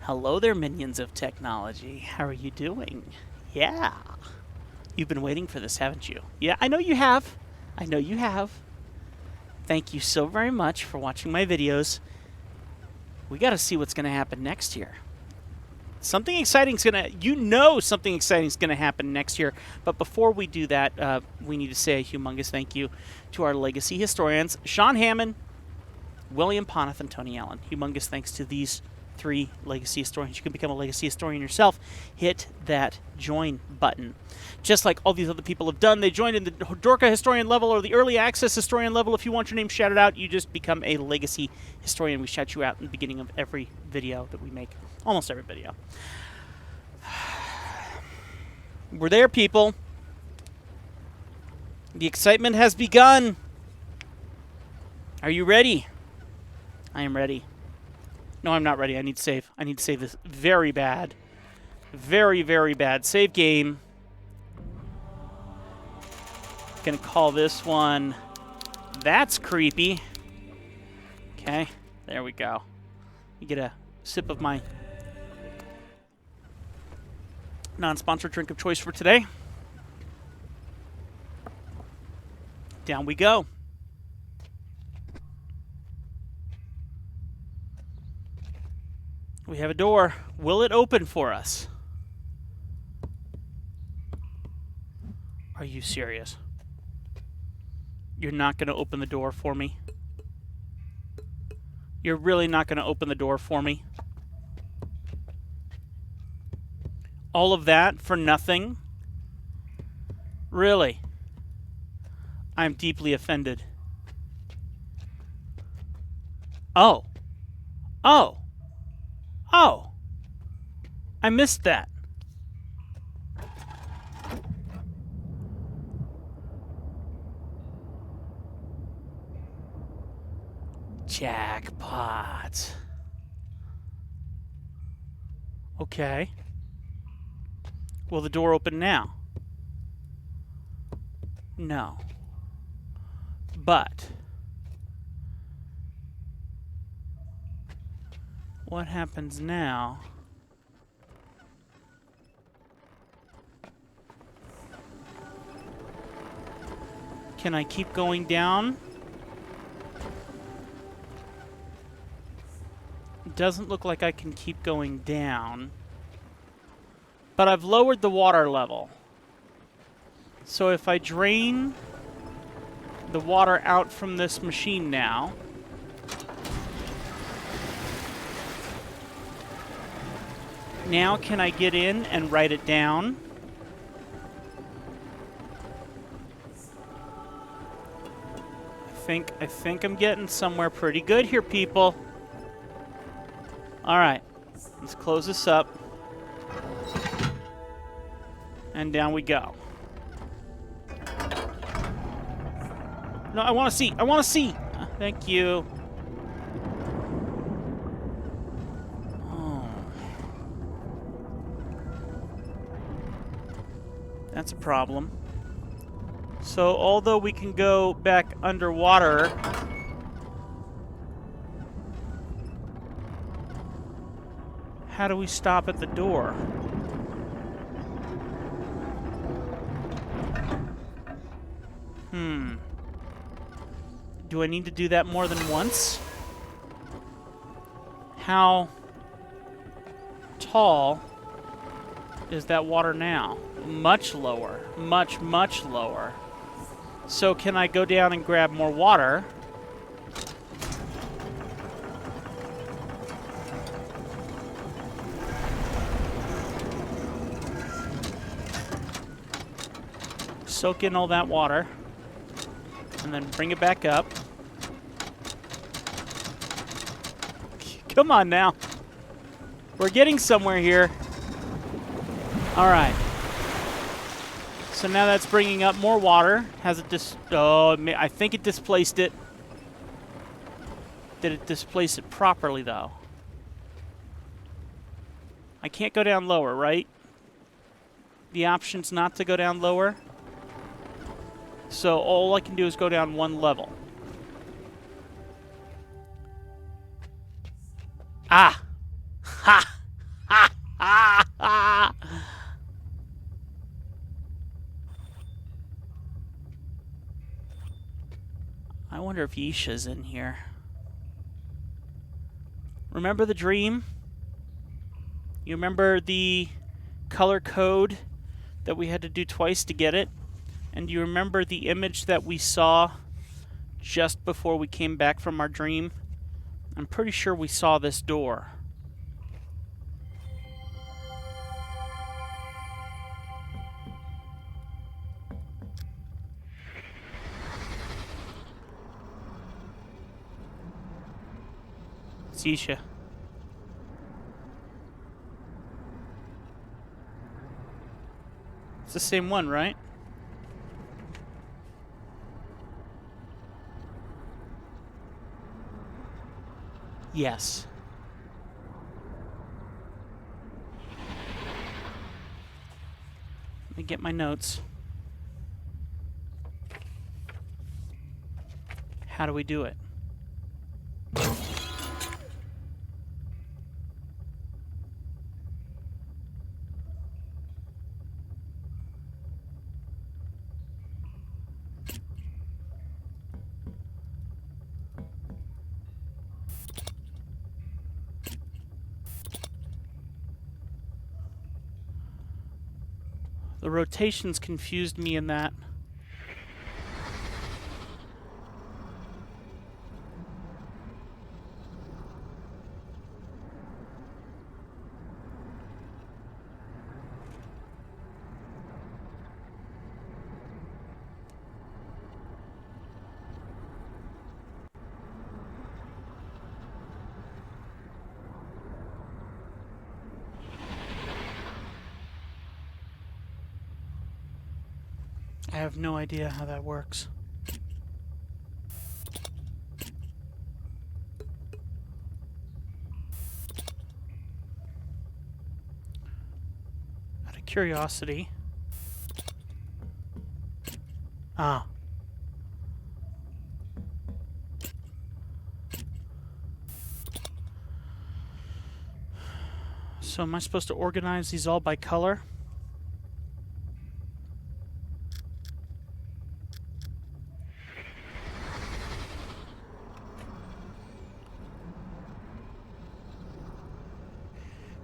Hello there, minions of technology. How are you doing? Yeah. You've been waiting for this, haven't you? Yeah, I know you have. I know you have. Thank you so very much for watching my videos. We got to see what's going to happen next year. Something exciting's going to, something exciting's going to happen next year. But before we do that, we need to say a humongous thank you to our legacy historians, Sean Hammond, William Poneth, and Tony Allen. Humongous thanks to these 3 legacy historians. You can become a legacy historian yourself. Hit that join button. Just like all these other people have done, they joined in the Dorka historian level or the early access historian level. If you want your name shouted out, you just become a legacy historian. We shout you out in the beginning of every video that we make. Almost every video. We're there, people. The excitement has begun. Are you ready? I am ready. No, I'm not ready. I need to save. I need to save this very bad. Very, very bad. Save game. Gonna call this one That's Creepy. Okay, there we go. You get a sip of my non-sponsored drink of choice for today. Down we go. We have a door. Will it open for us? Are you serious? You're not going to open the door for me? You're really not going to open the door for me? All of that for nothing? Really? I'm deeply offended. Oh. Oh. Oh. I missed that. Jackpot. Okay. Will the door open now? No. But what happens now? Can I keep going down? It doesn't look like I can keep going down. But I've lowered the water level. So if I drain the water out from this machine now, now can I get in and write it down? I think I'm getting somewhere pretty good here, people. All right, let's close this up. And down we go. No, I want to see. I want to see. Thank you. Oh. That's a problem. So, although we can go back underwater, how do we stop at the door? Do I need to do that more than once? How tall is that water now? Much lower. Much, much lower. So can I go down and grab more water? Soak in all that water. And then bring it back up. Come on now. We're getting somewhere here. All right. So now that's bringing up more water. Has it oh, I think it displaced it. Did it displace it properly, though? I can't go down lower, right? The option's not to go down lower. So all I can do is go down one level. Ah! Ha! I wonder if Yisha's in here. Remember the dream? You remember the color code that we had to do twice to get it? And do you remember the image that we saw just before we came back from our dream? I'm pretty sure we saw this door. It's Yisha. It's the same one, right? Yes. Let me get my notes. How do we do it? The rotations confused me in that. I have no idea how that works. Out of curiosity. Ah. So am I supposed to organize these all by color?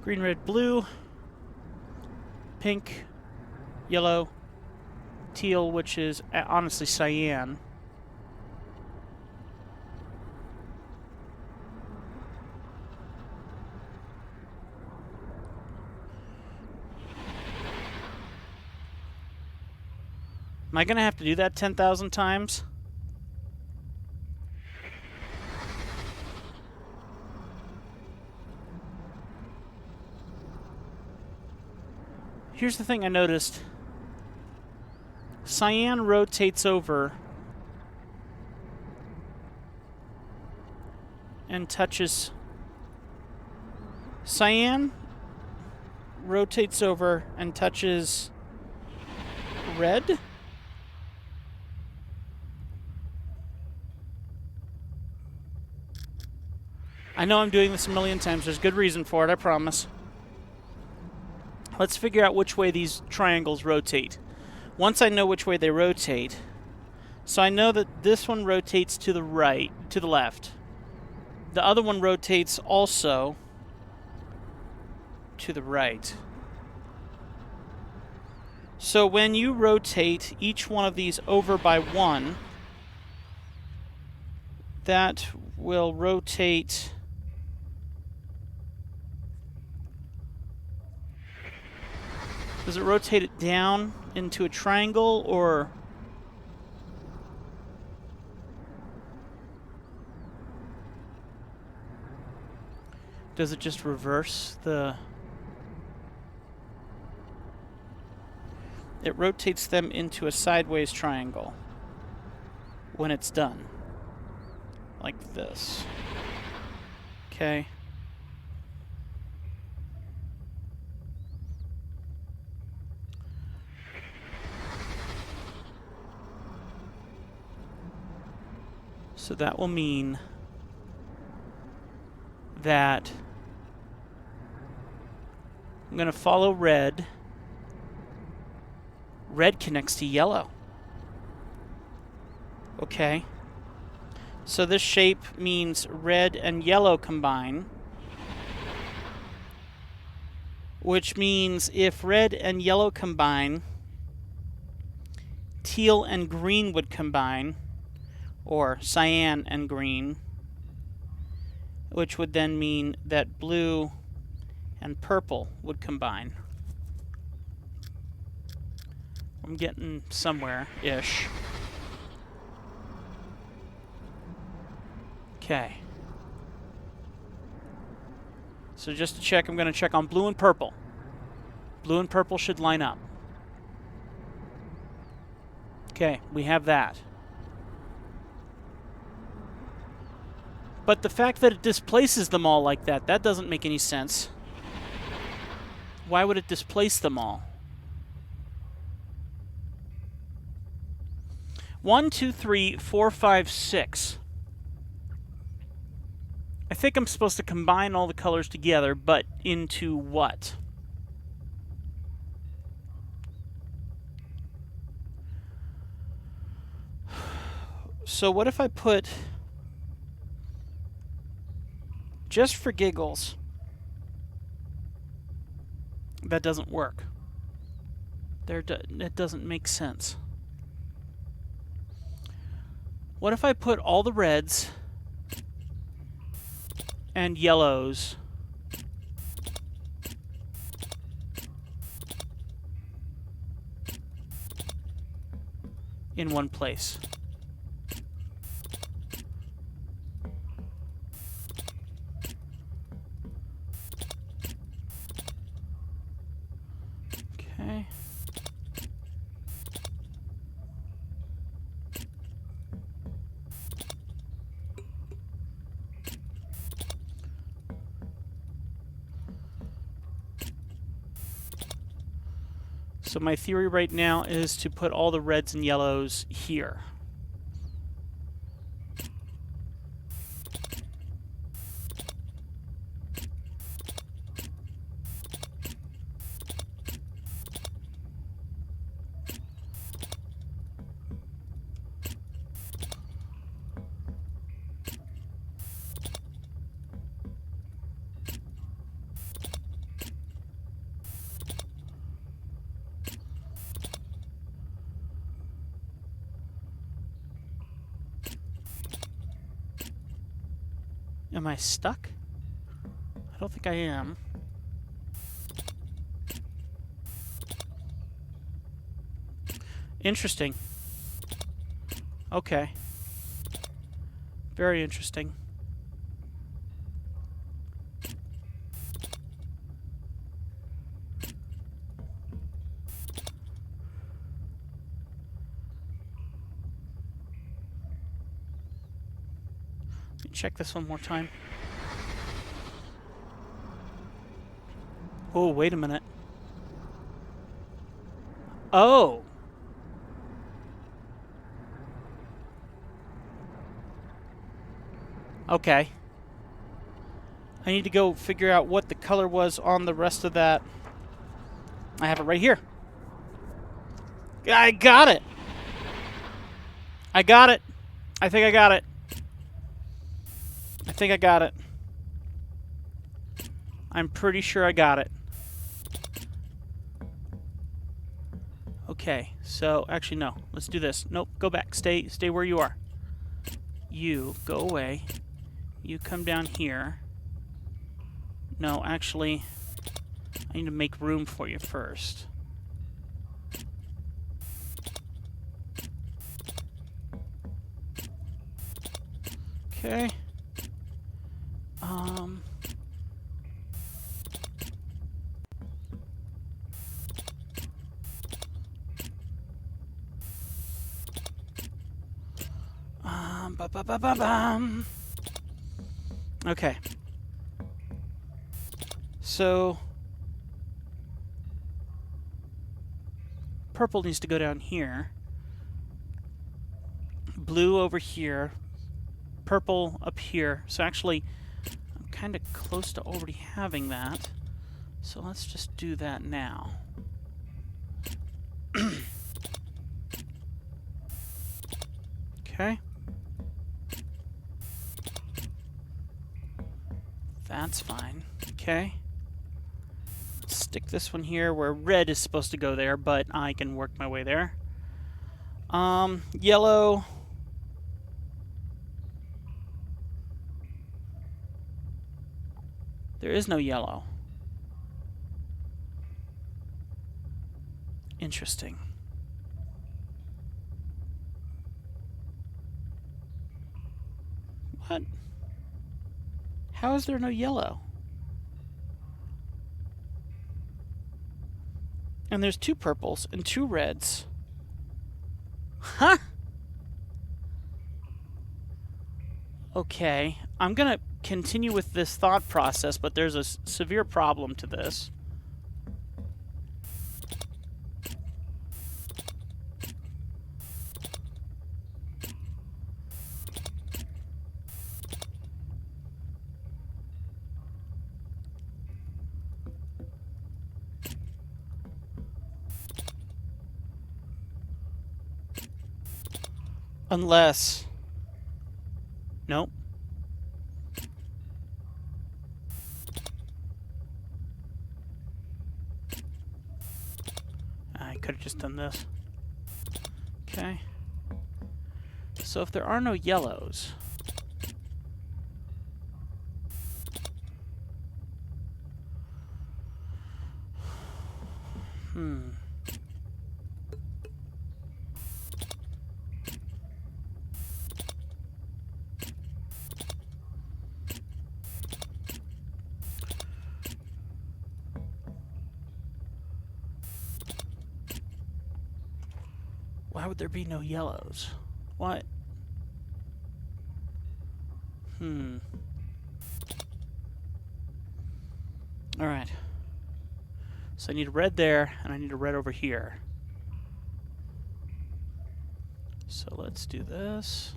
Green, red, blue, pink, yellow, teal, which is honestly cyan. Am I going to have to do that 10,000 times? Here's the thing I noticed. Cyan rotates over and touches. Cyan rotates over and touches red. I know I'm doing this a million times. There's good reason for it, I promise. Let's figure out which way these triangles rotate. Once I know which way they rotate, so I know that this one rotates to the right, to the left. The other one rotates also to the right. So when you rotate each one of these over by one, that will rotate Does it rotate it down into a triangle, or does it just reverse the... It rotates them into a sideways triangle when it's done. Like this. Okay. So that will mean that I'm going to follow red. Red connects to yellow. Okay. So this shape means red and yellow combine. Which means if red and yellow combine, teal and green would combine, or cyan and green, which would then mean that blue and purple would combine. I'm getting somewhere-ish. Okay. So just to check, I'm going to check on blue and purple. Blue and purple should line up. Okay, we have that. But the fact that it displaces them all like that, that doesn't make any sense. Why would it displace them all? 1, 2, 3, 4, 5, 6. I think I'm supposed to combine all the colors together, but into what? So what if I put, just for giggles, that doesn't work. It doesn't make sense. What if I put all the reds and yellows in one place? Okay. So my theory right now is to put all the reds and yellows here. Am I stuck? I don't think I am. Interesting. Okay. Very interesting. Check this one more time. Oh, wait a minute. Oh! Okay. I need to go figure out what the color was on the rest of that. I have it right here. I got it! I got it! I think I got it. I think I got it. I'm pretty sure I got it. Okay, so actually no. Let's do this. Nope, go back. Stay where you are. You go away. You come down here. No, actually, I need to make room for you first. Okay. Okay. So purple needs to go down here. Blue over here. Purple up here. So actually, I'm kind of close to already having that. So let's just do that now. Okay. That's fine. Okay. Stick this one here where red is supposed to go there, but I can work my way there. Yellow. There is no yellow. Interesting. What? How is there no yellow? And there's 2 purples and 2 reds. Huh? Okay. I'm going to continue with this thought process, but there's a severe problem to this. Unless... Nope. I could have just done this. Okay. So if there are no yellows... Why would there be no yellows? What? Alright. So I need a red there, and I need a red over here. So let's do this.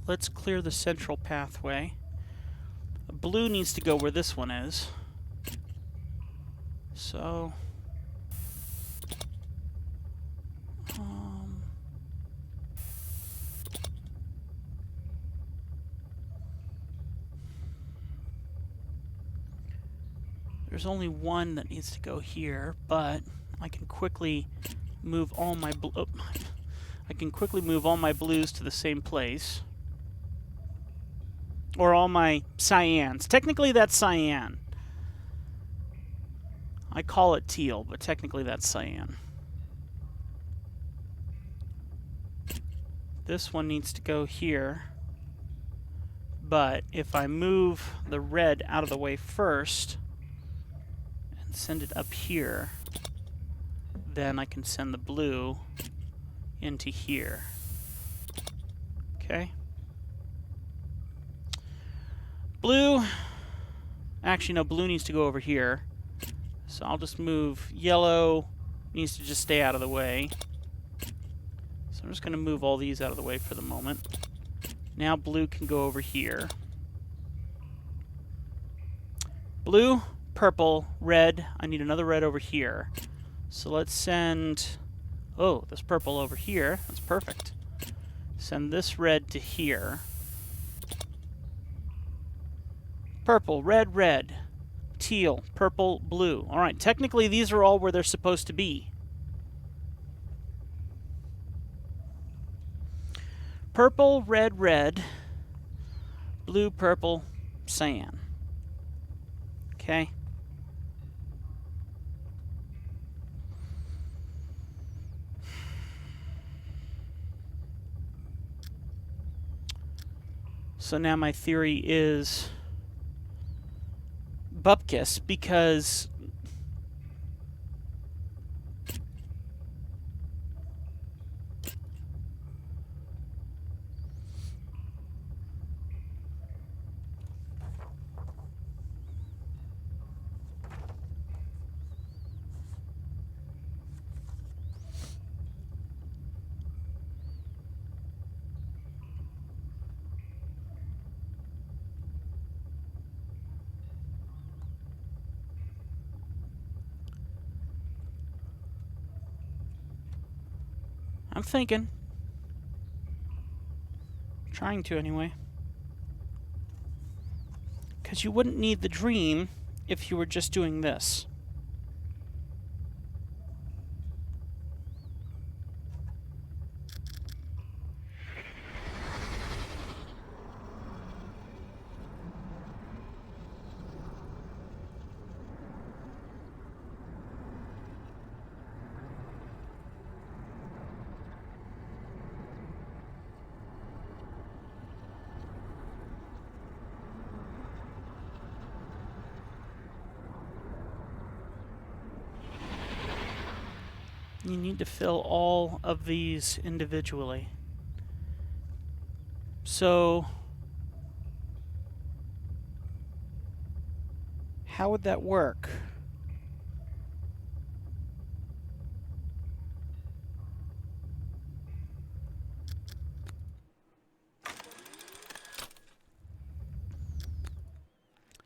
Let's clear the central pathway. Blue needs to go where this one is. So... there's only one that needs to go here, but I can quickly move all my I can quickly move all my blues to the same place. Or all my cyans. Technically that's cyan. I call it teal, but technically that's cyan. This one needs to go here. But if I move the red out of the way first and send it up here, then I can send the blue into here. Okay. Blue. Actually, no, blue needs to go over here. So I'll just move yellow. Needs to just stay out of the way. So I'm just going to move all these out of the way for the moment. Now blue can go over here. Blue, purple, red. I need another red over here. So let's send... oh, this purple over here. That's perfect. Send this red to here. Purple, red, red. Teal, purple, blue. Alright, technically these are all where they're supposed to be. Purple, red, red. Blue, purple, cyan. Okay. So now my theory is bupkis, because I'm thinking. Trying to, anyway. Because you wouldn't need the dream if you were just doing this. You need to fill all of these individually. So, how would that work?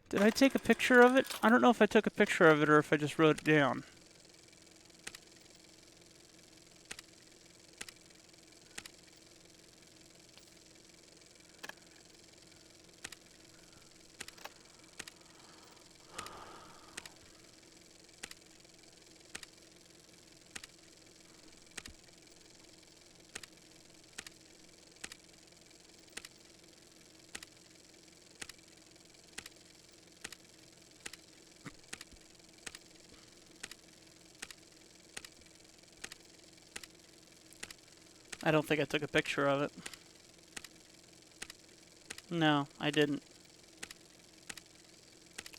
Did I take a picture of it? I don't know if I took a picture of it or if I just wrote it down. I don't think I took a picture of it. No, I didn't.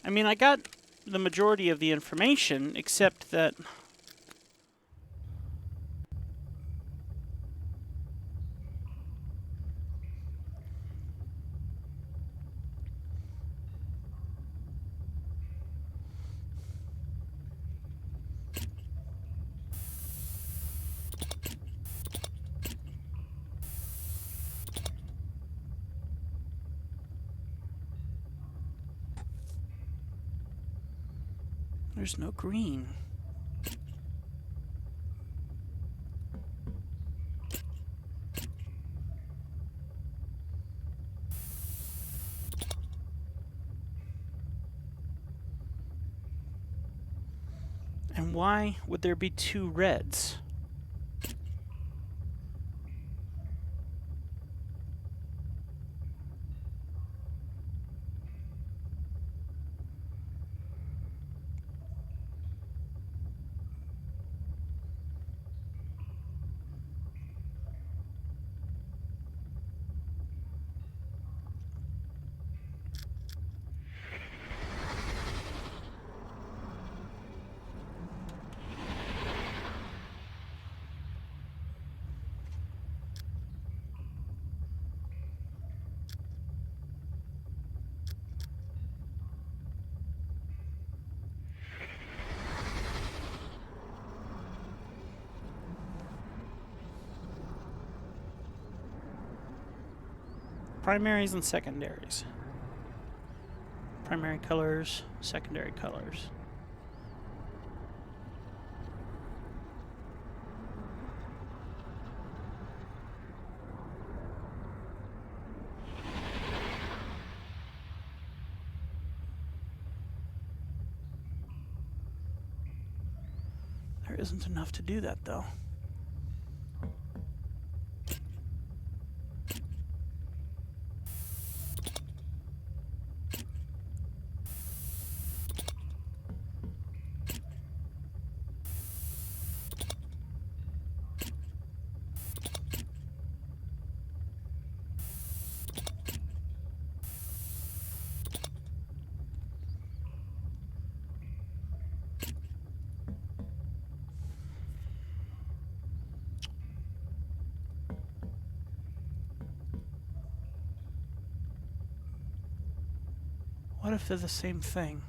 I mean, I got the majority of the information, except that... There's no green. And why would there be two reds? Primaries and secondaries. Primary colors, secondary colors. There isn't enough to do that, though. What if they're the same thing?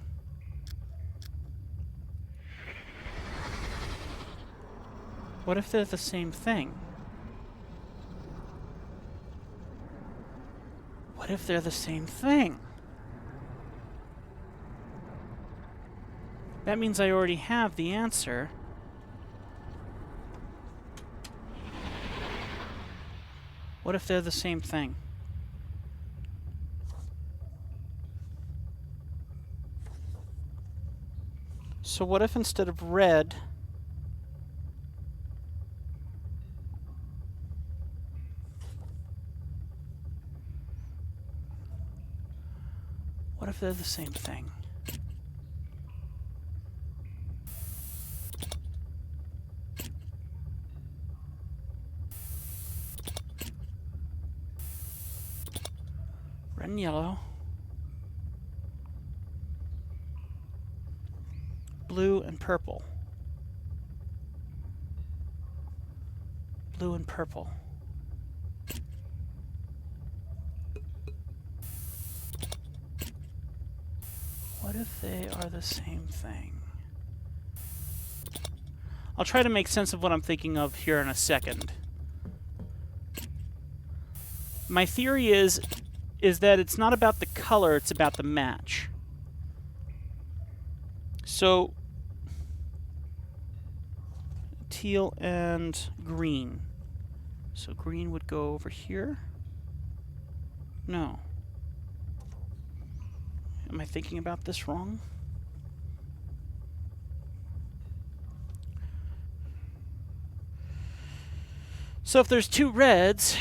What if they're the same thing? What if they're the same thing? That means I already have the answer. What if they're the same thing? So what if instead of red, what if they're the same thing? Red and yellow. Blue and purple. Blue and purple. What if they are the same thing? I'll try to make sense of what I'm thinking of here in a second. My theory is that it's not about the color, it's about the match. So, teal and green. So green would go over here? No. Am I thinking about this wrong? So if there's two reds,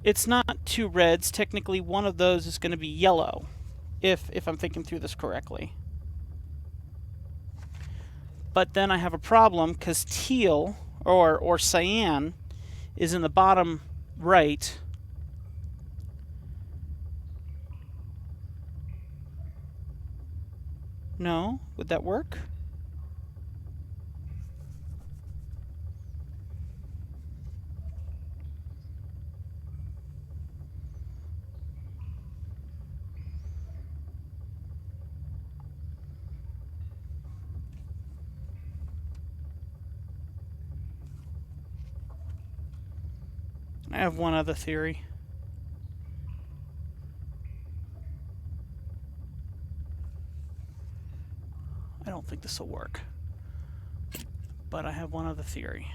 it's not two reds. Technically, one of those is going to be yellow, if I'm thinking through this correctly. But then I have a problem because teal, or cyan, is in the bottom right. No? Would that work? I have one other theory. I don't think this will work. But I have one other theory.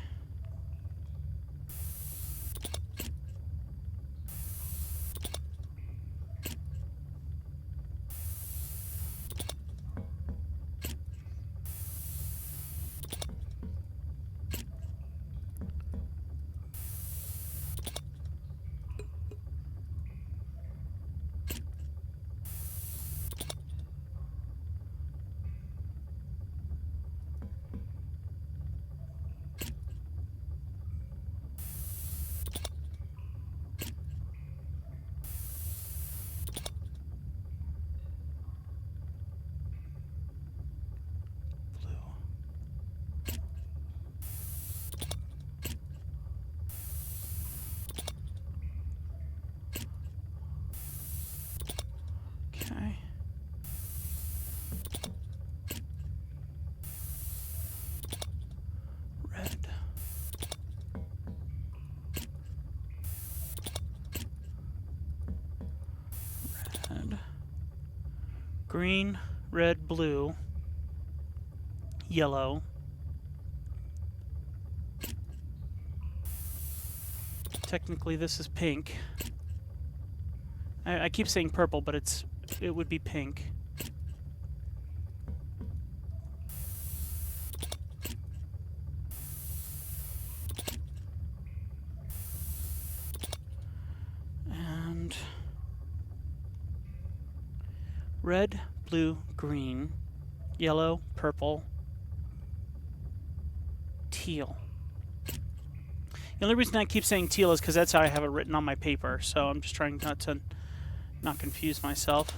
Okay. Red. Red. Green, red, blue, yellow. Technically this is pink. I keep saying purple, but it would be pink. And red, blue, green, yellow, purple, teal. The only reason I keep saying teal is because that's how I have it written on my paper, so I'm just trying not confuse myself.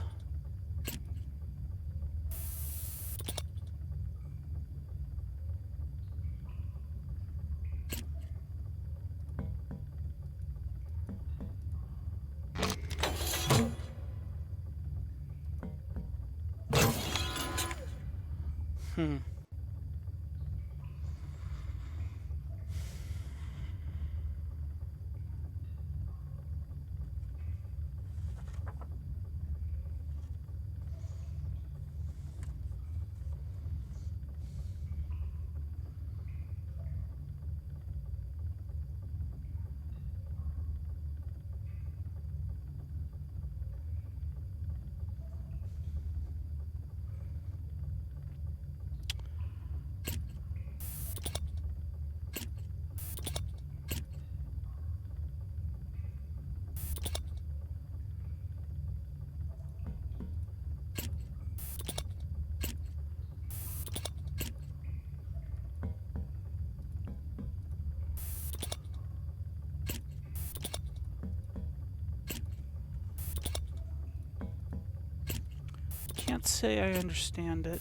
Can't say I understand it.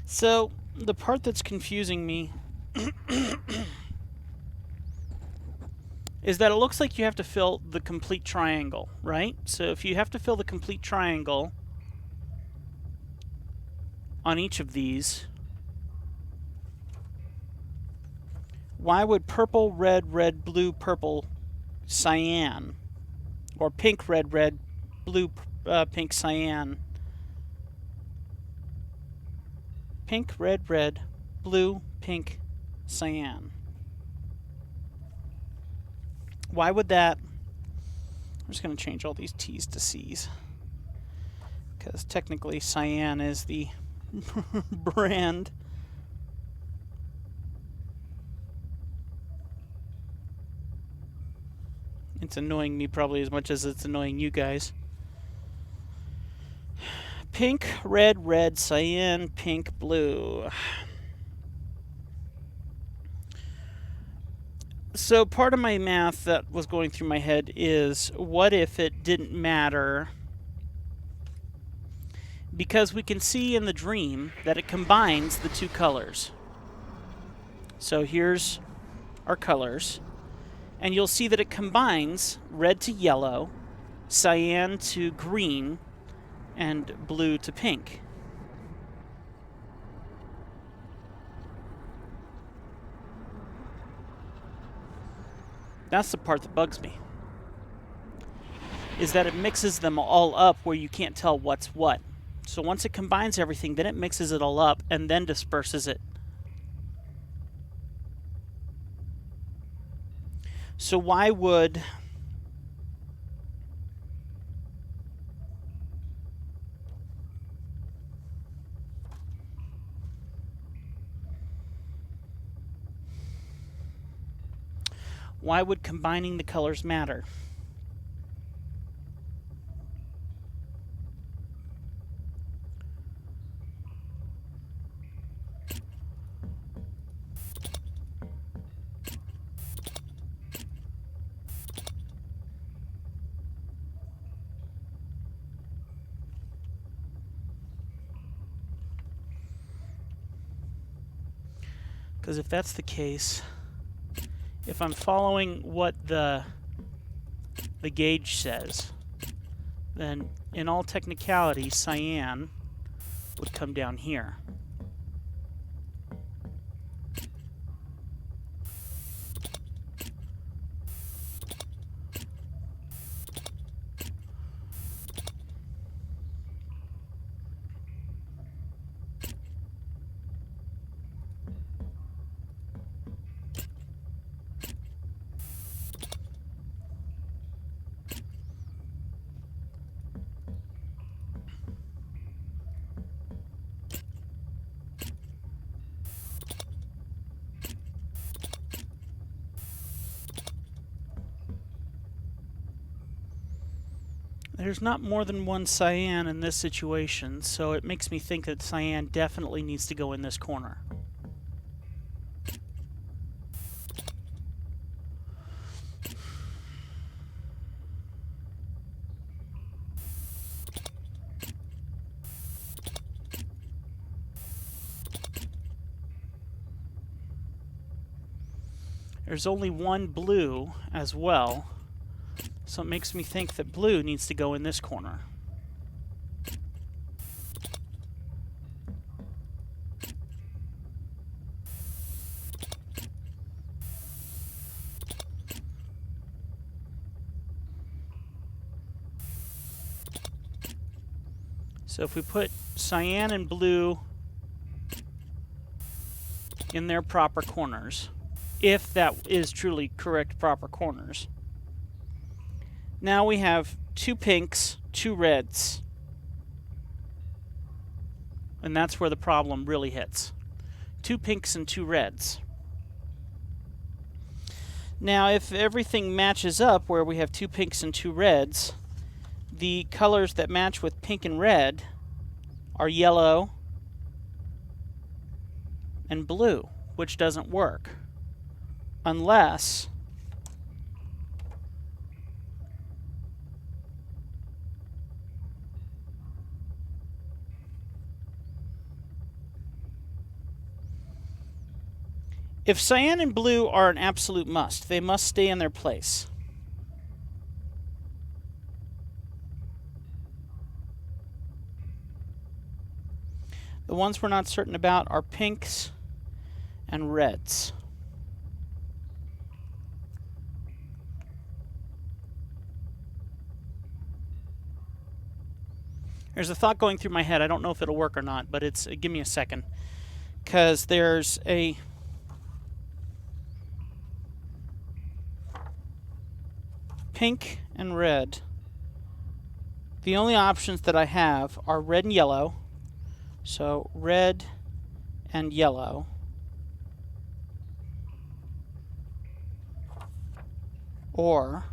So, the part that's confusing me is that it looks like you have to fill the complete triangle, right? So if you have to fill the complete triangle on each of these, why would purple, red, red, blue, purple, cyan, or pink, red, red, blue, pink, cyan, pink, red, red, blue, pink, cyan? Why would that... I'm just going to change all these T's to C's, because technically cyan is the brand. It's annoying me probably as much as it's annoying you guys. Pink, red, red, cyan, pink, blue. So part of my math that was going through my head is, what if it didn't matter? Because we can see in the dream that it combines the two colors. So here's our colors. And you'll see that it combines red to yellow, cyan to green, and blue to pink. That's the part that bugs me, is that it mixes them all up where you can't tell what's what. So once it combines everything, then it mixes it all up and then disperses it. So why would combining the colors matter? Because if that's the case, if I'm following what the gauge says, then in all technicality, cyan would come down here. There's not more than one cyan in this situation, so it makes me think that cyan definitely needs to go in this corner. There's only one blue as well, so it makes me think that blue needs to go in this corner. So if we put cyan and blue in their proper corners, if that is truly correct proper corners, now we have two pinks, two reds. And that's where the problem really hits. Two pinks and two reds. Now, if everything matches up where we have two pinks and two reds, the colors that match with pink and red are yellow and blue, which doesn't work unless if cyan and blue are an absolute must. They must stay in their place. The ones we're not certain about are pinks and reds. There's a thought going through my head. I don't know if it'll work or not, but it's give me a second. Because there's a pink and red. The only options that I have are red and yellow. So red and yellow. Or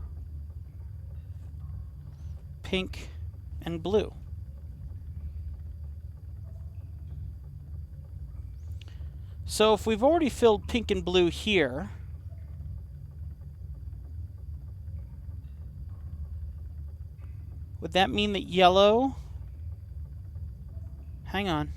pink and blue. So if we've already filled pink and blue here, would that mean that yellow... Hang on.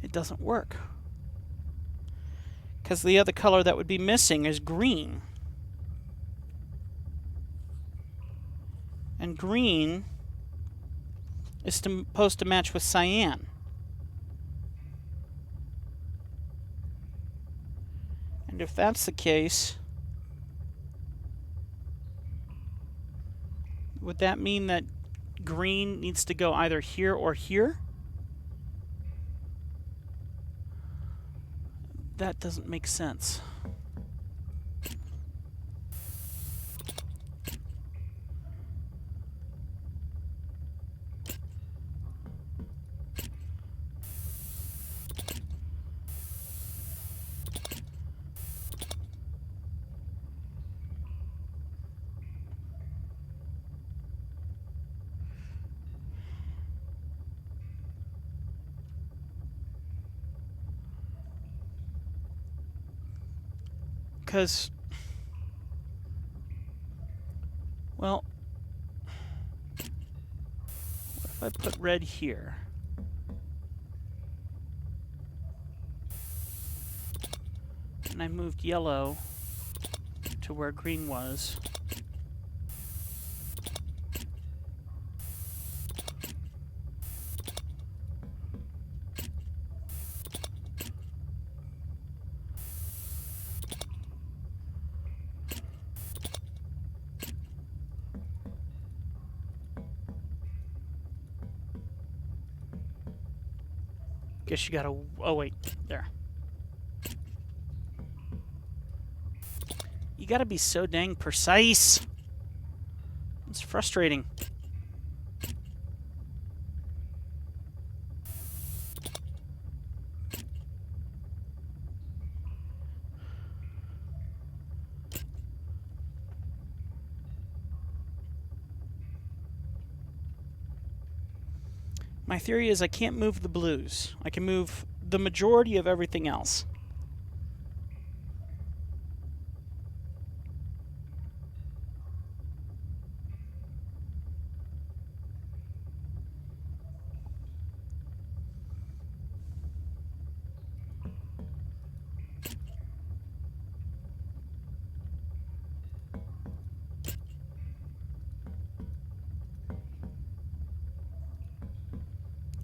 It doesn't work. Because the other color that would be missing is green. And green is supposed to match with cyan. And if that's the case, would that mean that green needs to go either here or here? That doesn't make sense. Because, well, what if I put red here? And I moved yellow to where green was. Guess you gotta... Oh, wait. There. You gotta be so dang precise. It's frustrating. My theory is I can't move the blues. I can move the majority of everything else.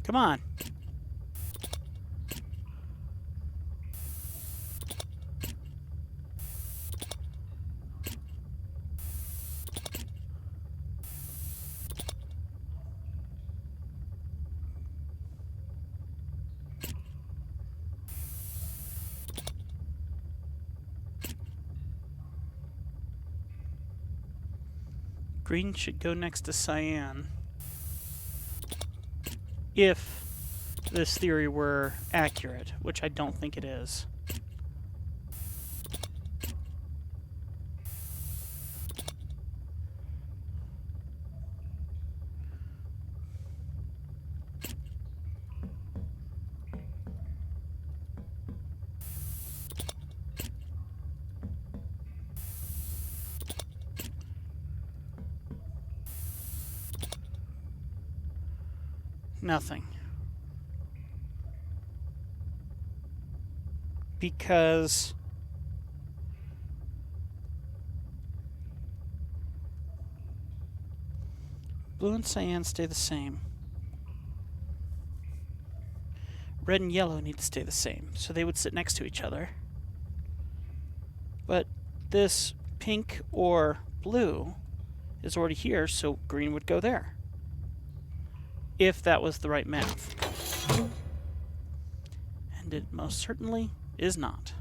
Come on. Green should go next to cyan. If this theory were accurate, which I don't think it is. Nothing. Because blue and cyan stay the same. Red and yellow need to stay the same, so they would sit next to each other. But this pink or blue is already here, so green would go there. If that was the right math. And it most certainly is not.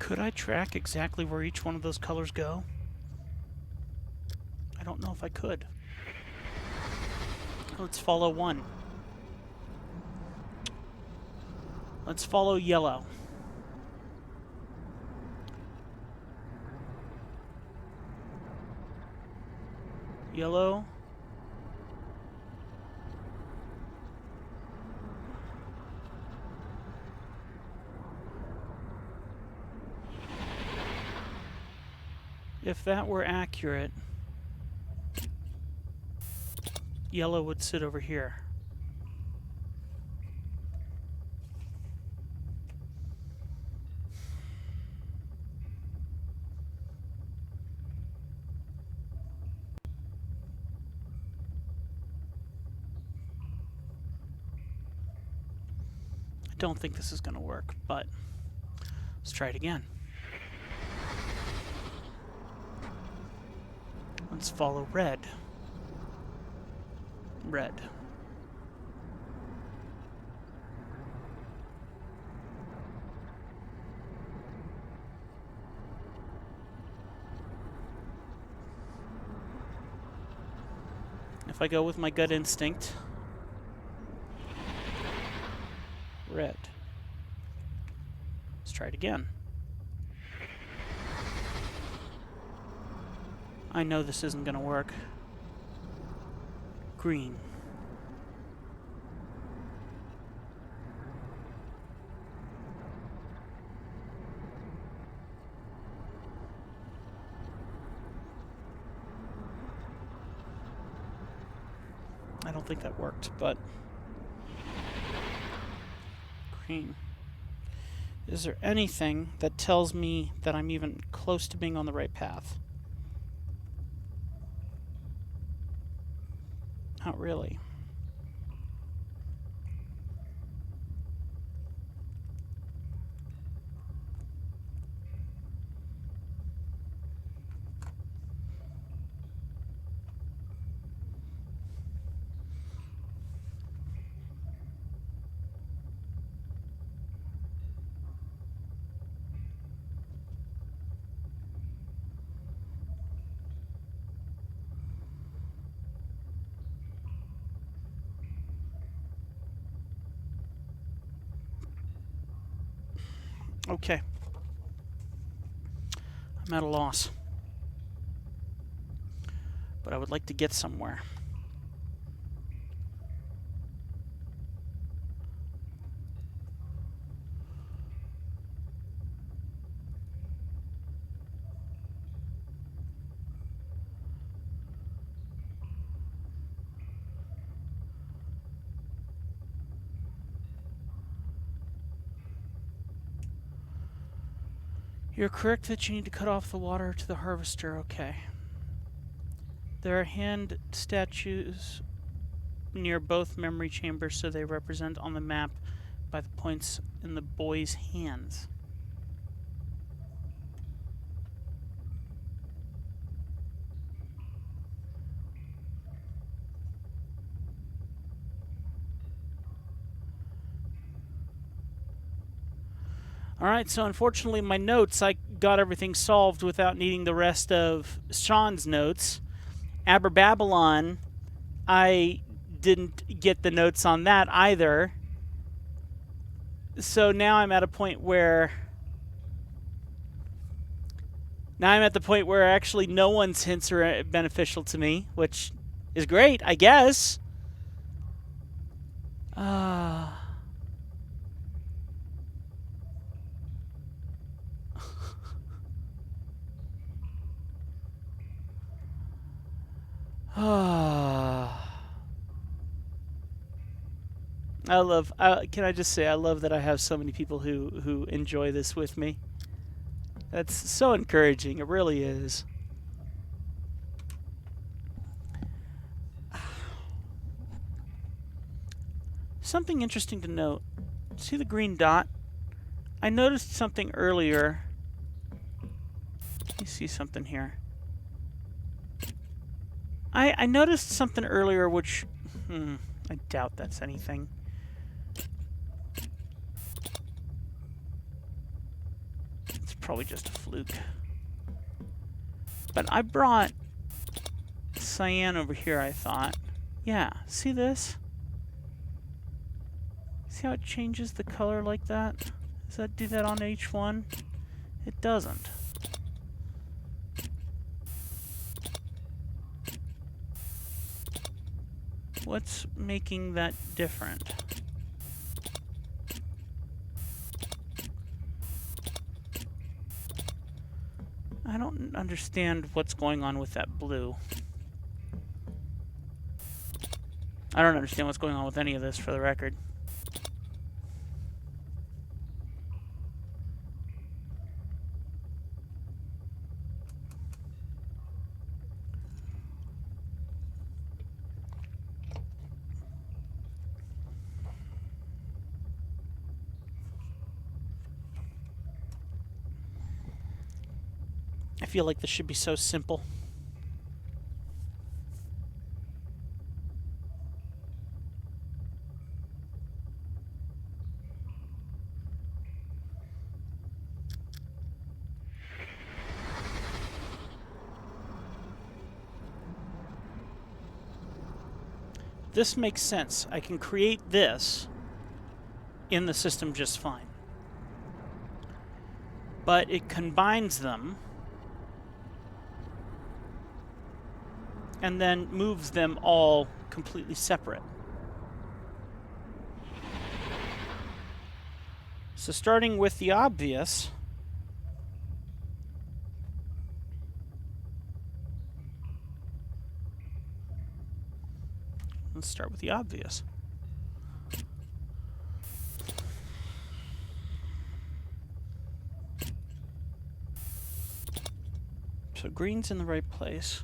Could I track exactly where each one of those colors go? I don't know if I could. Let's follow one. Let's follow yellow. Yellow. If that were accurate, yellow would sit over here. I don't think this is going to work, but let's try it again. Let's follow red. Red. If I go with my gut instinct, red. try it again. I know this isn't going to work. Green. I don't think that worked, but green. Is there anything that tells me that I'm even close to being on the right path? Not really. Okay. I'm at a loss. But I would like to get somewhere. You're correct that you need to cut off the water to the harvester. Okay. There are hand statues near both memory chambers, so they represent on the map by the points in the boy's hands. Alright, so unfortunately my notes, I got everything solved without needing the rest of Sean's notes. Aberbabylon, I didn't get the notes on that either. So now I'm at a point where... Now I'm at the point where actually no one's hints are beneficial to me, which is great, I guess. can I just say, I love that I have so many people who enjoy this with me. That's so encouraging, it really is. Something interesting to note. See the green dot? I noticed something earlier. Let me see something here. I noticed something earlier which... I doubt that's anything. It's probably just a fluke. But I brought cyan over here, I thought. Yeah, see this? See how it changes the color like that? Does that do that on H1? It doesn't. What's making that different? I don't understand what's going on with that blue. I don't understand what's going on with any of this, for the record. I feel like this should be so simple. This makes sense. I can create this in the system just fine. but it combines them and then moves them all completely separate. So starting with the obvious, let's start with the obvious. So green's in the right place.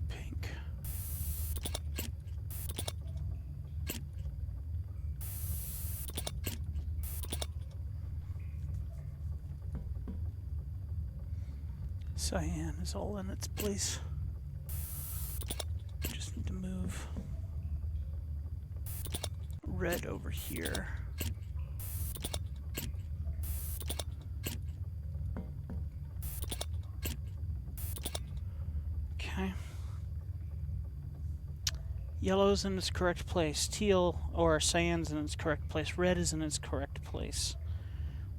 Pink. Cyan is all in its place. Just need to move red over here. Okay. Yellow's in its correct place. Teal or cyan's in its correct place. Red is in its correct place.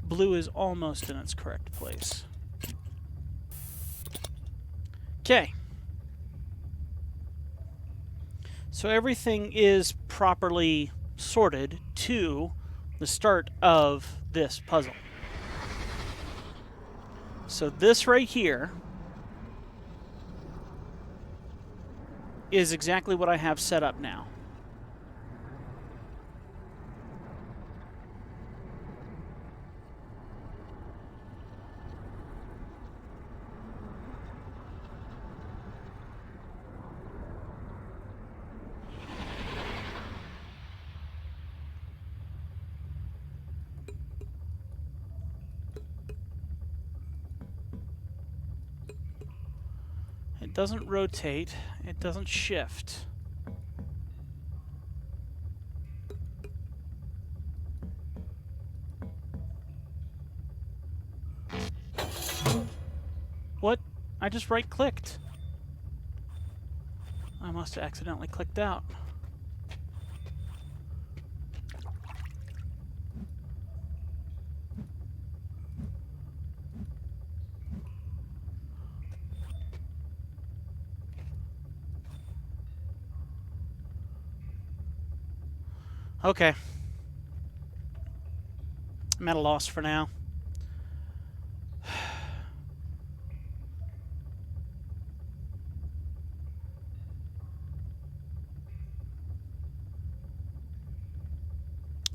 Blue is almost in its correct place. Okay. So everything is properly sorted to the start of this puzzle. So this right here is exactly what I have set up now. It doesn't rotate, it doesn't shift. What? I just right-clicked. I must have accidentally clicked out. Okay. I'm at a loss for now.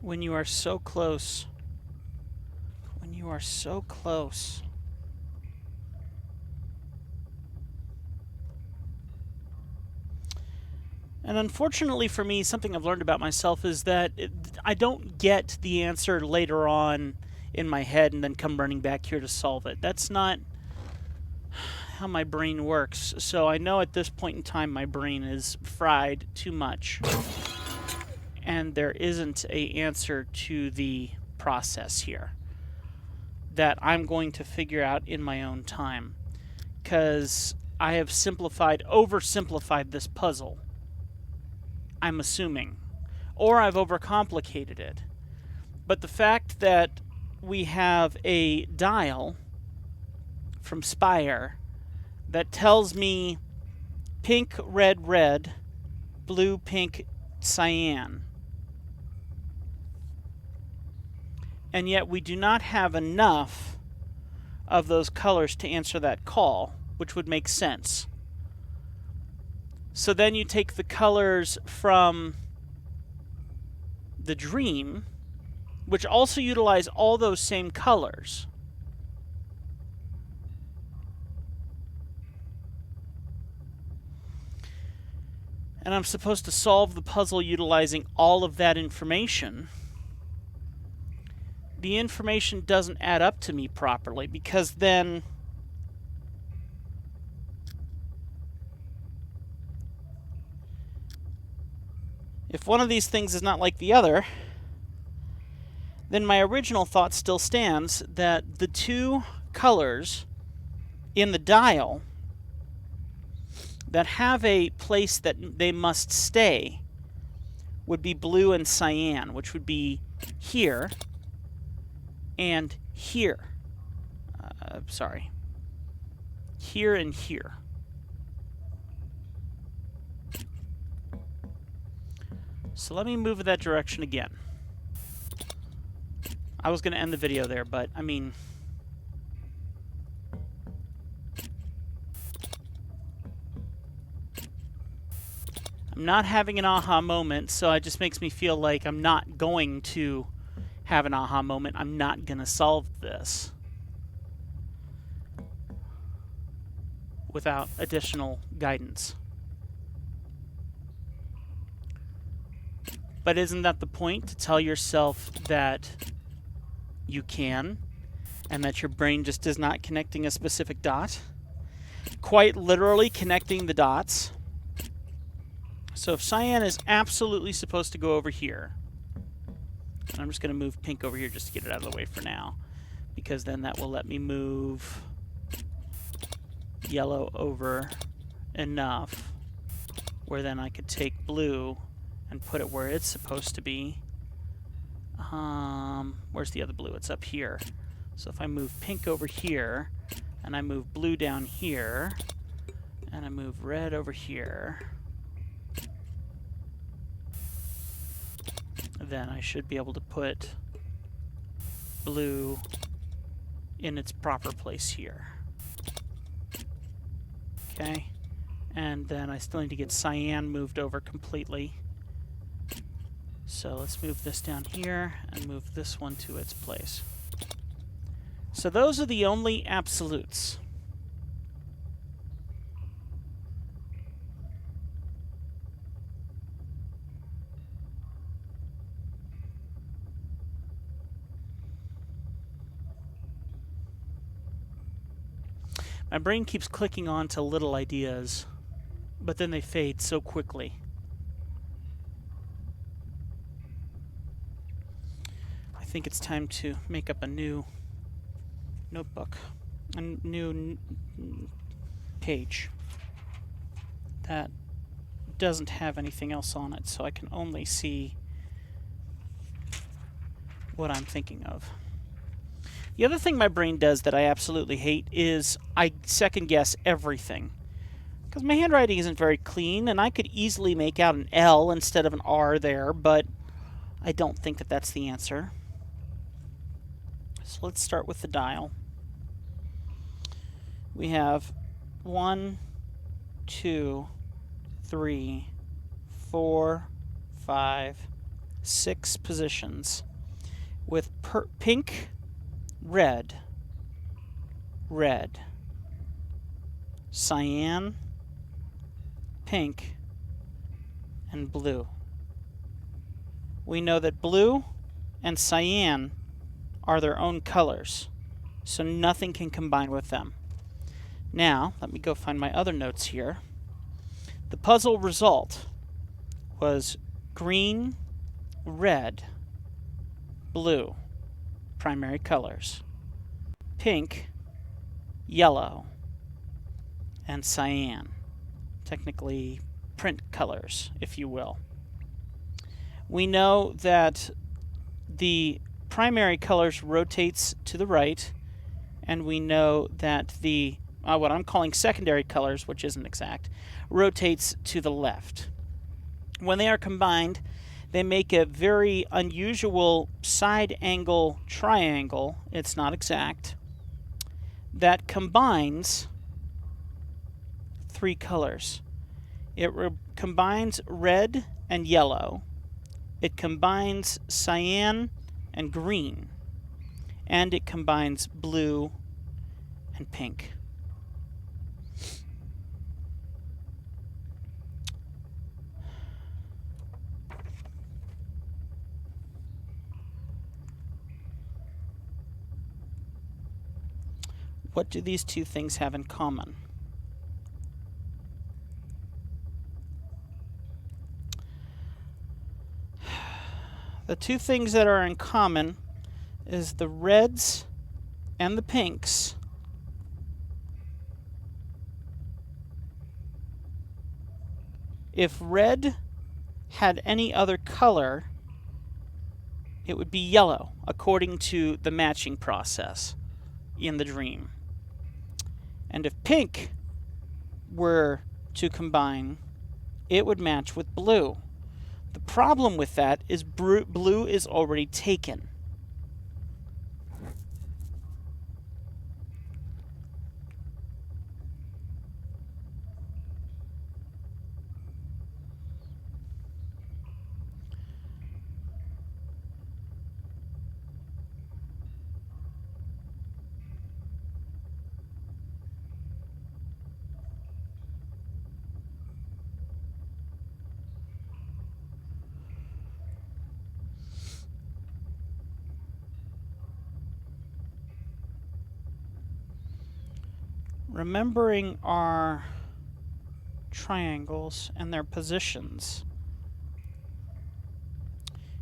When you are so close. When you are so close. And unfortunately for me, something I've learned about myself is that I don't get the answer later on in my head and then come running back here to solve it. That's not how my brain works. So I know at this point in time my brain is fried too much. And there isn't an answer to the process here that I'm going to figure out in my own time. Because I have oversimplified this puzzle. I'm assuming. Or I've overcomplicated it. But the fact that we have a dial from Spire that tells me pink, red, red, blue, pink, cyan. and yet we do not have enough of those colors to answer that call, which would make sense. So then you take the colors from the dream, which also utilize all those same colors. And I'm supposed to solve the puzzle utilizing all of that information. The information doesn't add up to me properly, because then if one of these things is not like the other, then my original thought still stands that the two colors in the dial that have a place that they must stay would be blue and cyan, which would be here and here. Sorry. Here and here. So let me move in that direction again. I was going to end the video there, but I mean, I'm not having an aha moment, so it just makes me feel like I'm not going to have an aha moment. I'm not going to solve this without additional guidance. But isn't that the point, to tell yourself that you can, and that your brain just is not connecting a specific dot? Quite literally connecting the dots. So if cyan is absolutely supposed to go over here, and I'm just going to move pink over here just to get it out of the way for now, because then that will let me move yellow over enough where then I could take blue and put it where it's supposed to be. Where's the other blue? It's up here. So if I move pink over here, and I move blue down here, and I move red over here, then I should be able to put blue in its proper place here. Okay, and then I still need to get cyan moved over completely. So let's move this down here and move this one to its place. So those are the only absolutes. My brain keeps clicking on to little ideas, but then they fade so quickly. I think it's time to make up a new notebook, a new page that doesn't have anything else on it, so I can only see what I'm thinking of. The other thing my brain does that I absolutely hate is I second guess everything. Because my handwriting isn't very clean, and I could easily make out an L instead of an R there, but I don't think that that's the answer. So let's start with the dial. We have 1, 2, 3, 4, 5, 6 positions with pink, red, red, cyan, pink, and blue. We know that blue and cyan are their own colors, so nothing can combine with them. Now, let me go find my other notes here. The puzzle result was green, red, blue, primary colors, pink, yellow, and cyan, technically print colors, if you will. We know that the primary colors rotates to the right, and we know that the what I'm calling secondary colors, which isn't exact, rotates to the left. When they are combined, they make a very unusual side angle triangle. It's not exact. That combines three colors. It combines red and yellow. It combines cyan and green. And it combines blue and pink. What do these two things have in common? The two things that are in common is the reds and the pinks if red had any other color, it would be yellow, according to the matching process in the dream. And if pink were to combine, it would match with blue. The problem with that is blue is already taken. Remembering our triangles and their positions,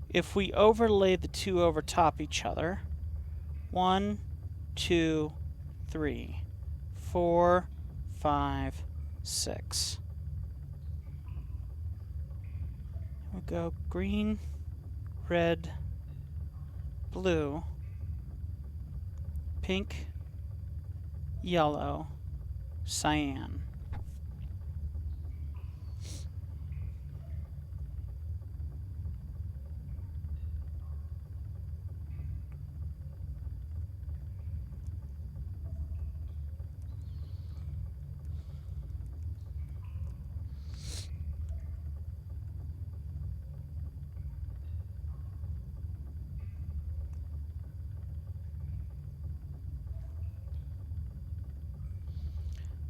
if we overlay the two over top each other, 1, 2, 3, 4, 5, 6. We'll go green, red, blue, pink, yellow, cyan.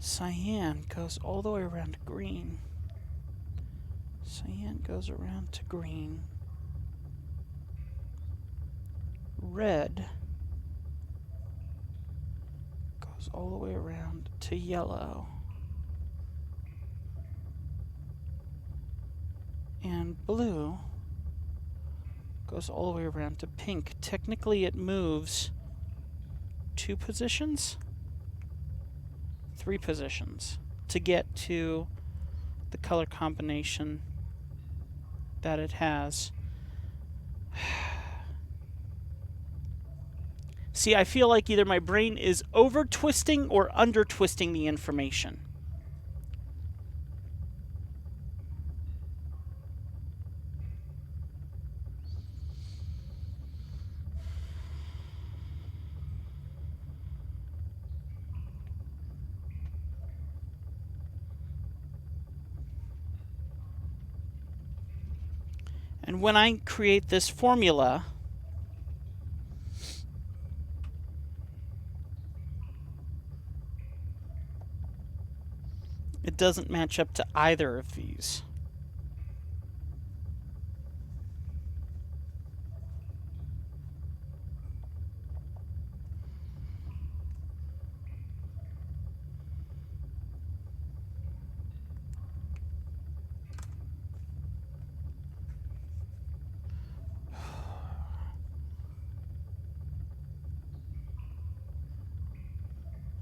Cyan goes all the way around to green. Cyan goes around to green. Red goes all the way around to yellow. And blue goes all the way around to pink. Technically, it moves 2 positions? 3 positions to get to the color combination that it has. See, I feel like either my brain is over-twisting or under-twisting the information. And when I create this formula, it doesn't match up to either of these.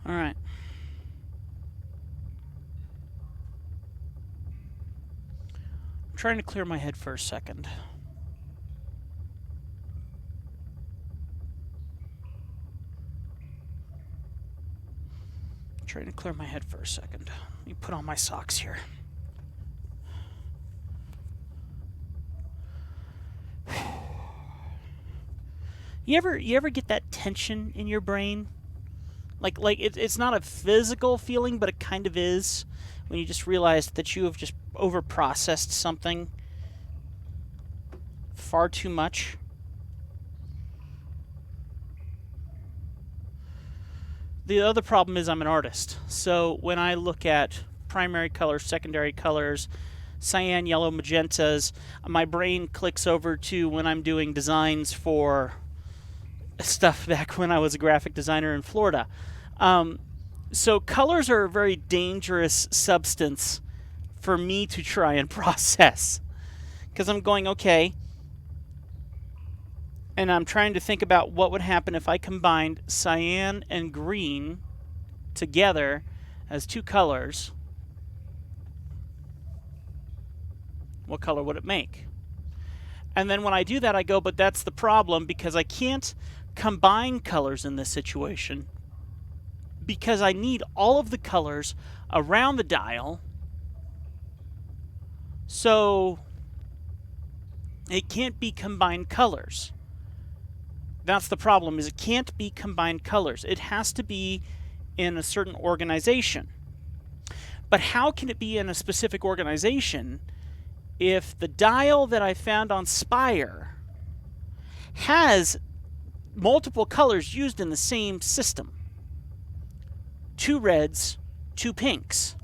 All right. I'm trying to clear my head for a second. Trying to clear my head for a second. Let me put on my socks here. You ever get that tension in your brain? Like it's not a physical feeling, but it kind of is when you just realize that you have just overprocessed something far too much. The other problem is I'm an artist. So when I look at primary colors, secondary colors, cyan, yellow, magentas, my brain clicks over to when I'm doing designs for stuff back when I was a graphic designer in Florida. So colors are a very dangerous substance for me to try and process. Because I'm going, okay, and I'm trying to think about what would happen if I combined cyan and green together as two colors. What color would it make? And then when I do that, I go, but that's the problem, because I can't combine colors in this situation, because I need all of the colors around the dial. So it can't be combined colors. That's the problem, is it can't be combined colors. It has to be in a certain organization. But how can it be in a specific organization if the dial that I found on Spire has multiple colors used in the same system? 2 reds, 2 pinks.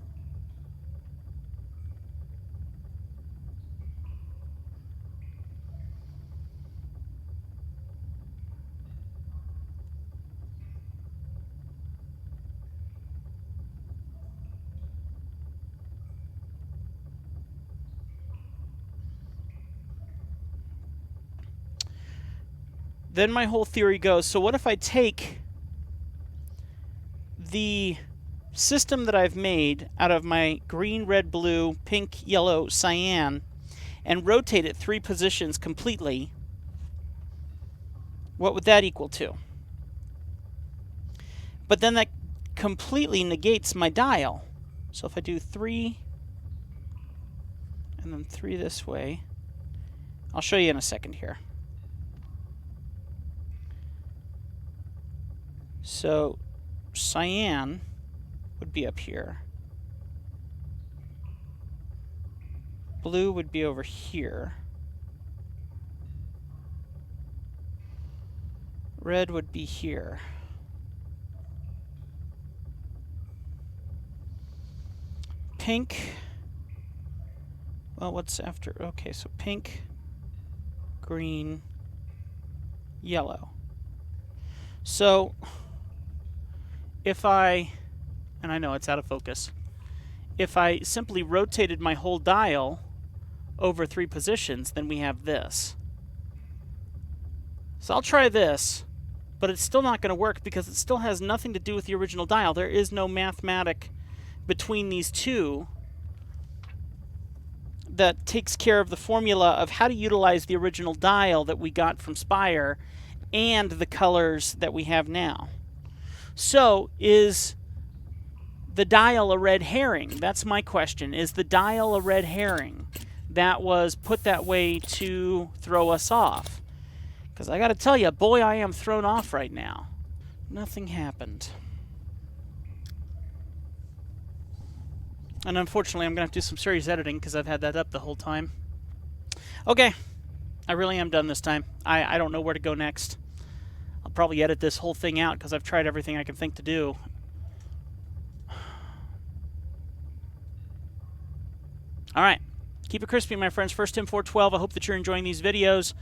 Then my whole theory goes, so what if I take the system that I've made out of my green, red, blue, pink, yellow, cyan, and rotate it 3 positions completely? What would that equal to? But then that completely negates my dial. So if I do 3 and then 3 this way, I'll show you in a second here. So cyan would be up here. Blue would be over here. Red would be here. Pink. Well, what's after? Okay, so pink, green, yellow. So if I, and I know it's out of focus, if I simply rotated my whole dial over 3 positions, then we have this. So I'll try this, but it's still not going to work because it still has nothing to do with the original dial. There is no mathematic between these two that takes care of the formula of how to utilize the original dial that we got from Spire and the colors that we have now. So, is the dial a red herring? That's my question. Is the dial a red herring that was put that way to throw us off? Because I got to tell you, boy, I am thrown off right now. Nothing happened. And unfortunately, I'm going to have to do some serious editing because I've had that up the whole time. Okay. I really am done this time. I don't know where to go next. I'll probably edit this whole thing out because I've tried everything I can think to do. All right. Keep it crispy, my friends. First Tim 412. I hope that you're enjoying these videos.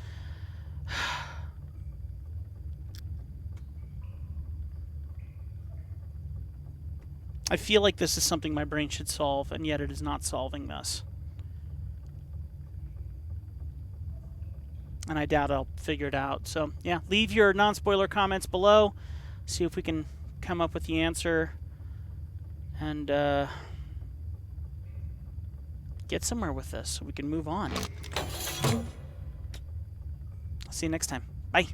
I feel like this is something my brain should solve, and yet it is not solving this. And I doubt I'll figure it out. So, yeah, leave your non-spoiler comments below. See if we can come up with the answer. And get somewhere with this so we can move on. I'll see you next time. Bye.